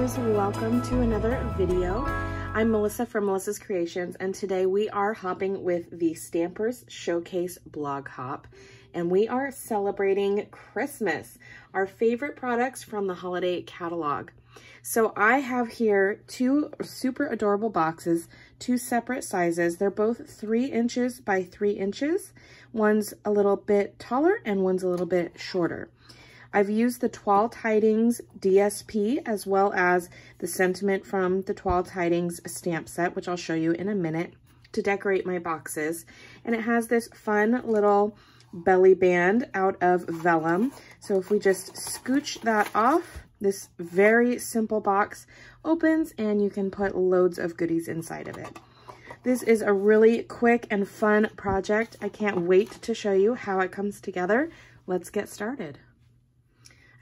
guys, welcome to another video. I'm Melissa from Melissa's Creations, and today we are hopping with the Stampers Showcase Blog Hop, and we are celebrating Christmas, our favorite products from the holiday catalog. So I have here two super adorable boxes, two separate sizes. They're both 3 inches by 3 inches. One's a little bit taller and one's a little bit shorter. I've used the Tall Tidings DSP as well as the sentiment from the Tall Tidings stamp set, which I'll show you in a minute, to decorate my boxes. And it has this fun little belly band out of vellum. So if we just scooch that off, this very simple box opens and you can put loads of goodies inside of it. This is a really quick and fun project. I can't wait to show you how it comes together. Let's get started.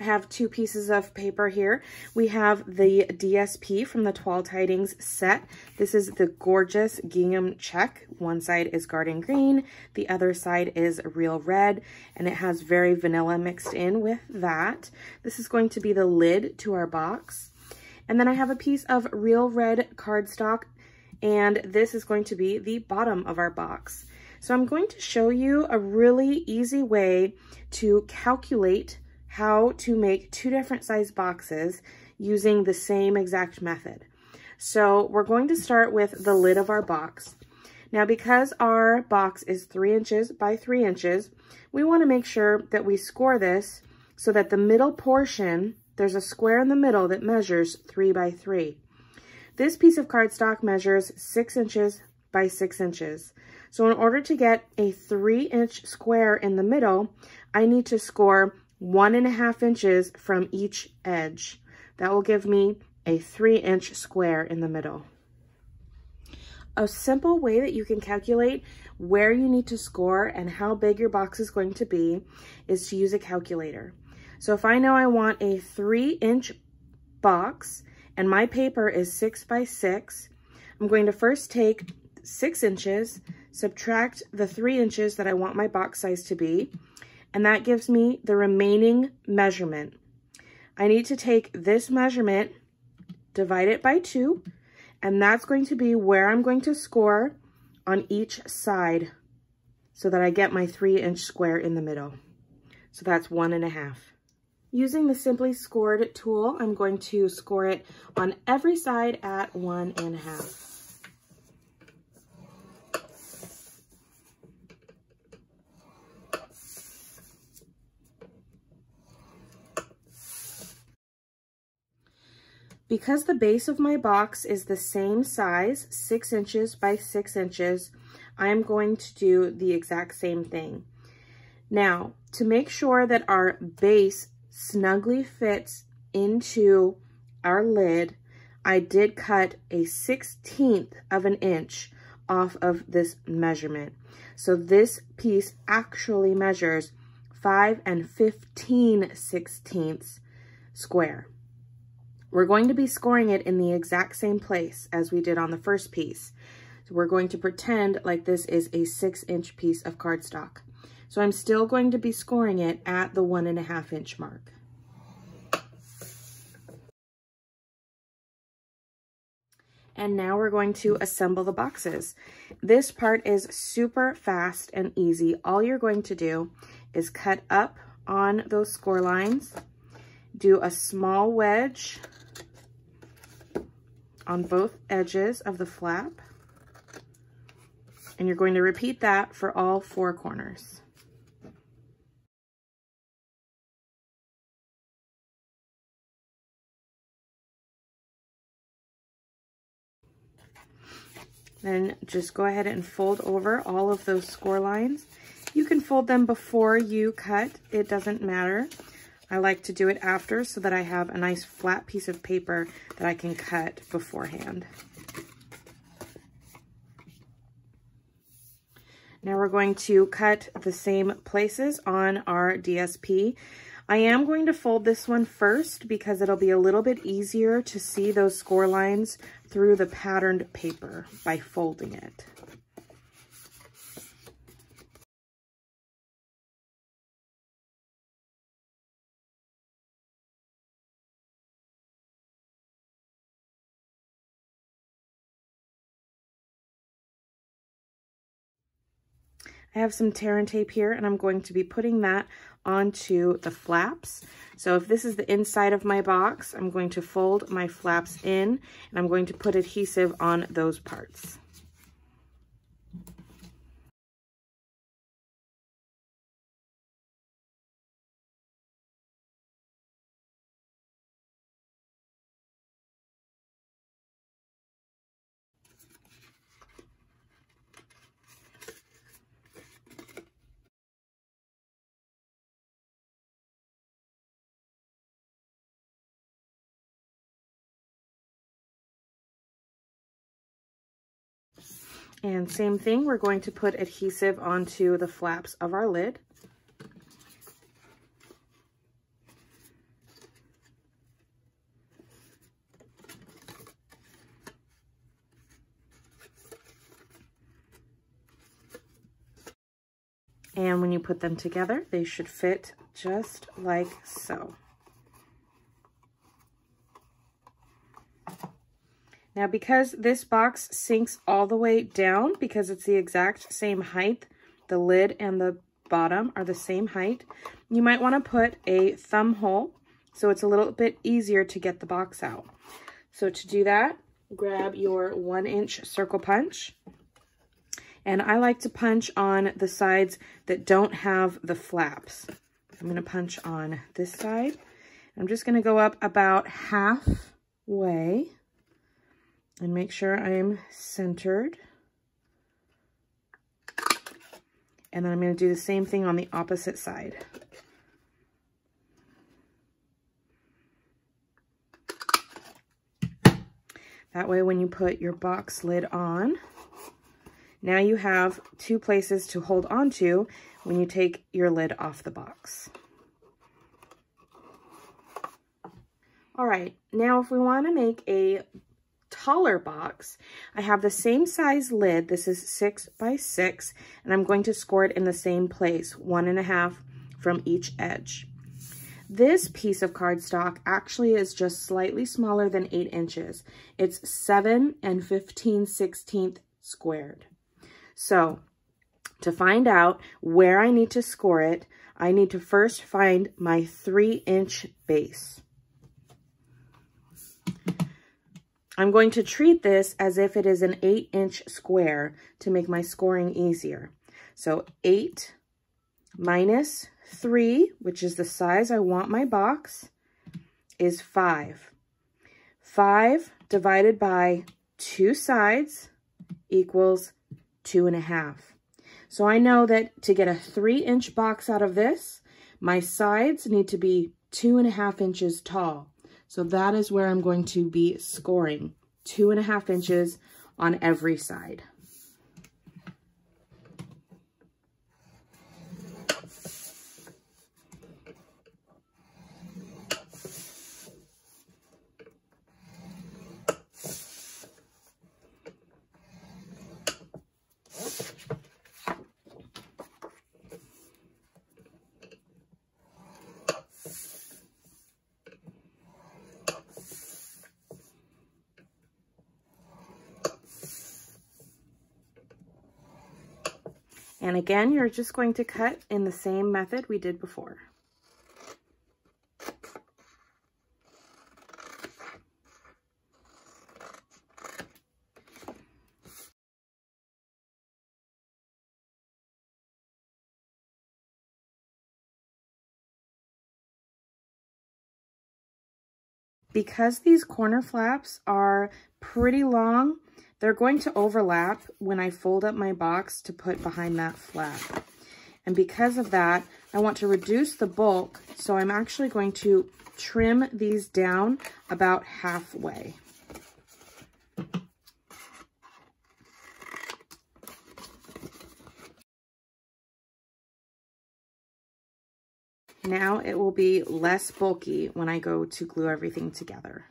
I have 2 pieces of paper here. We have the DSP from the Tall Tidings set. This is the gorgeous gingham check. One side is garden green, the other side is real red, and it has very vanilla mixed in with that. This is going to be the lid to our box. And then I have a piece of real red cardstock, and this is going to be the bottom of our box. So I'm going to show you a really easy way to calculate how to make 2 different size boxes using the same exact method. So we're going to start with the lid of our box. Now, because our box is 3 inches by 3 inches, we want to make sure that we score this so that the middle portion, there's a square in the middle that measures 3 by 3. This piece of cardstock measures 6 inches by 6 inches. So in order to get a 3-inch square in the middle, I need to score 1.5 inches from each edge. That will give me a 3-inch square in the middle. A simple way that you can calculate where you need to score and how big your box is going to be is to use a calculator. So if I know I want a 3-inch box and my paper is 6 by 6, I'm going to first take 6 inches, subtract the 3 inches that I want my box size to be, and that gives me the remaining measurement. I need to take this measurement, divide it by 2, and that's going to be where I'm going to score on each side so that I get my 3-inch square in the middle. So that's 1.5. Using the Simply Scored tool, I'm going to score it on every side at 1.5. Because the base of my box is the same size, 6 inches by 6 inches, I'm going to do the exact same thing. Now, to make sure that our base snugly fits into our lid, I did cut a 1/16 of an inch off of this measurement. So this piece actually measures 5 15/16 square. We're going to be scoring it in the exact same place as we did on the first piece. So we're going to pretend like this is a 6-inch piece of cardstock. So I'm still going to be scoring it at the 1.5 inch mark. And now we're going to assemble the boxes. This part is super fast and easy. All you're going to do is cut up on those score lines, do a small wedge on both edges of the flap, and you're going to repeat that for all 4 corners. Then just go ahead and fold over all of those score lines. You can fold them before you cut, it doesn't matter. I like to do it after so that I have a nice flat piece of paper that I can cut beforehand. Now we're going to cut the same places on our DSP. I am going to fold this one first because it'll be a little bit easier to see those score lines through the patterned paper by folding it. I have some tear and tape here, and I'm going to be putting that onto the flaps. So if this is the inside of my box, I'm going to fold my flaps in, and I'm going to put adhesive on those parts. And same thing, we're going to put adhesive onto the flaps of our lid. And when you put them together, they should fit just like so. Now, because this box sinks all the way down, because it's the exact same height, the lid and the bottom are the same height, you might want to put a thumb hole so it's a little bit easier to get the box out. So to do that, grab your 1-inch circle punch. And I like to punch on the sides that don't have the flaps. I'm going to punch on this side. I'm just going to go up about halfway and make sure I am centered. And then I'm going to do the same thing on the opposite side. That way when you put your box lid on, now you have 2 places to hold on to when you take your lid off the box. All right, now if we want to make a taller box, I have the same size lid. This is 6 by 6, and I'm going to score it in the same place, 1.5 from each edge. This piece of cardstock actually is just slightly smaller than 8 inches. It's 7 15/16 squared. So to find out where I need to score it, I need to first find my 3-inch base. I'm going to treat this as if it is an 8-inch square to make my scoring easier. So 8 minus 3, which is the size I want my box, is 5. 5 divided by 2 sides equals 2.5. So I know that to get a 3-inch box out of this, my sides need to be 2.5 inches tall. So that is where I'm going to be scoring, 2.5 inches on every side. And again, you're just going to cut in the same method we did before. Because these corner flaps are pretty long, they're going to overlap when I fold up my box to put behind that flap. And because of that, I want to reduce the bulk, so I'm actually going to trim these down about halfway. Now it will be less bulky when I go to glue everything together.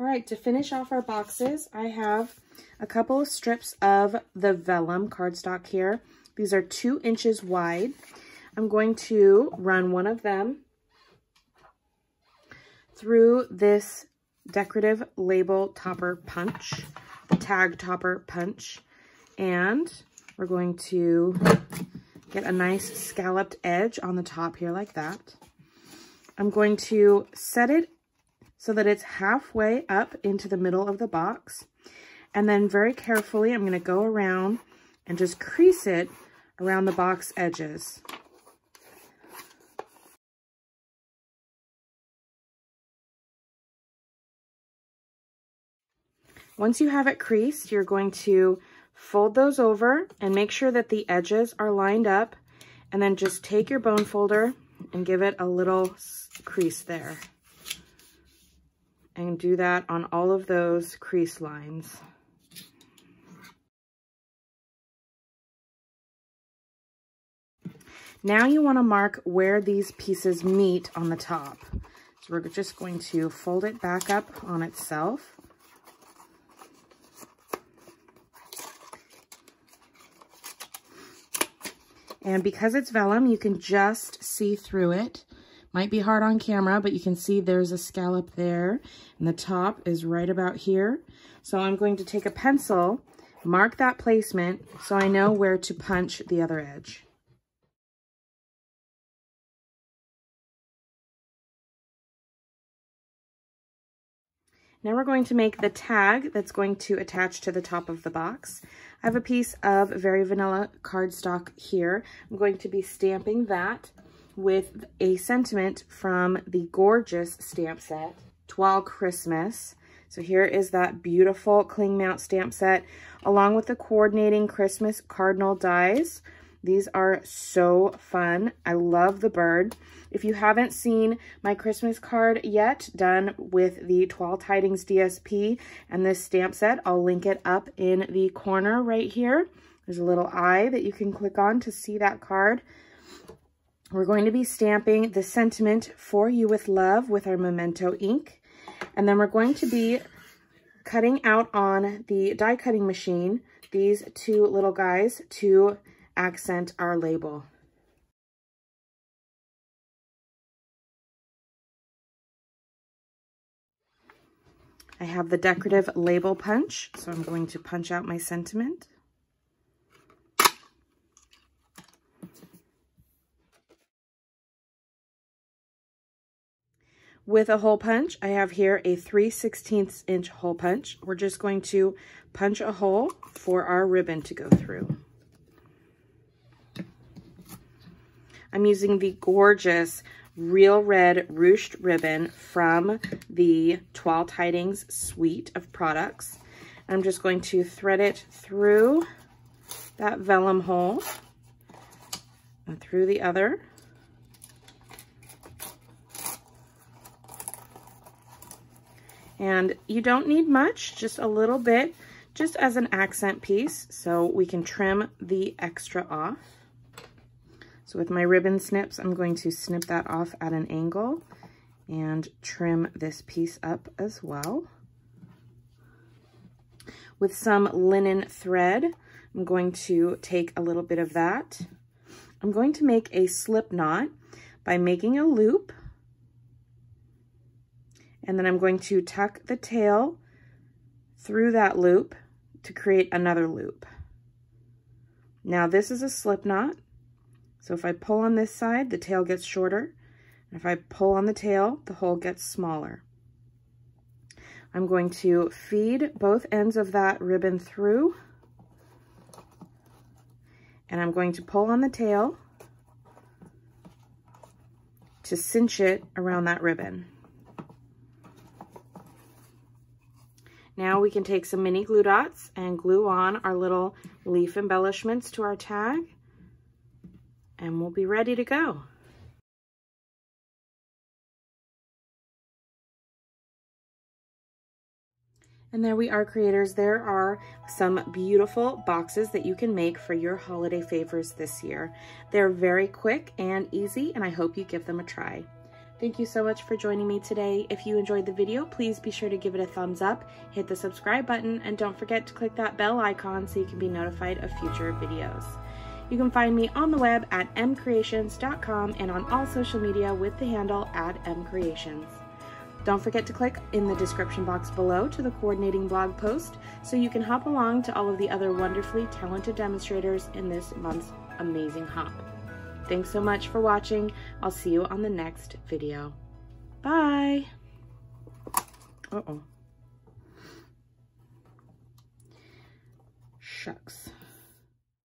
All right, to finish off our boxes, I have a couple of strips of the vellum cardstock here. These are 2 inches wide. I'm going to run one of them through this decorative label topper punch, the tag topper punch, and we're going to get a nice scalloped edge on the top here like that. I'm going to set it so that it's halfway up into the middle of the box. And then very carefully, I'm going to go around and just crease it around the box edges. Once you have it creased, you're going to fold those over and make sure that the edges are lined up, and then just take your bone folder and give it a little crease there. And do that on all of those crease lines. Now you want to mark where these pieces meet on the top. So we're just going to fold it back up on itself. And because it's vellum, you can just see through it. Might be hard on camera, but you can see there's a scallop there, and the top is right about here. So I'm going to take a pencil, mark that placement, so I know where to punch the other edge. Now we're going to make the tag that's going to attach to the top of the box. I have a piece of Very Vanilla cardstock here. I'm going to be stamping that with a sentiment from the gorgeous stamp set, Toile Christmas. So here is that beautiful cling mount stamp set, along with the coordinating Christmas cardinal dies. These are so fun. I love the bird. If you haven't seen my Christmas card yet, done with the Toile Tidings DSP and this stamp set, I'll link it up in the corner right here. There's a little eye that you can click on to see that card. We're going to be stamping the sentiment "For You with Love" with our Memento ink. And then we're going to be cutting out on the die cutting machine these 2 little guys to accent our label. I have the decorative label punch, so I'm going to punch out my sentiment. With a hole punch, I have here a 3/16 inch hole punch. We're just going to punch a hole for our ribbon to go through. I'm using the gorgeous Real Red ruched ribbon from the Toile Tidings suite of products. I'm just going to thread it through that vellum hole and through the other. And you don't need much, just a little bit, just as an accent piece, so we can trim the extra off. So with my ribbon snips, I'm going to snip that off at an angle and trim this piece up as well. With some linen thread, I'm going to take a little bit of that. I'm going to make a slip knot by making a loop, and then I'm going to tuck the tail through that loop to create another loop. Now this is a slip knot, so if I pull on this side, the tail gets shorter, and if I pull on the tail, the hole gets smaller. I'm going to feed both ends of that ribbon through, and I'm going to pull on the tail to cinch it around that ribbon. Now we can take some mini glue dots and glue on our little leaf embellishments to our tag, and we'll be ready to go. And there we are, creators. There are some beautiful boxes that you can make for your holiday favors this year. They're very quick and easy, and I hope you give them a try. Thank you so much for joining me today. If you enjoyed the video, please be sure to give it a thumbs up, hit the subscribe button, and don't forget to click that bell icon so you can be notified of future videos. You can find me on the web at MKre8tions.com and on all social media with the handle @MKre8tions. Don't forget to click in the description box below to the coordinating blog post so you can hop along to all of the other wonderfully talented demonstrators in this month's amazing hop. Thanks so much for watching. I'll see you on the next video. Bye. Uh-oh. Shucks.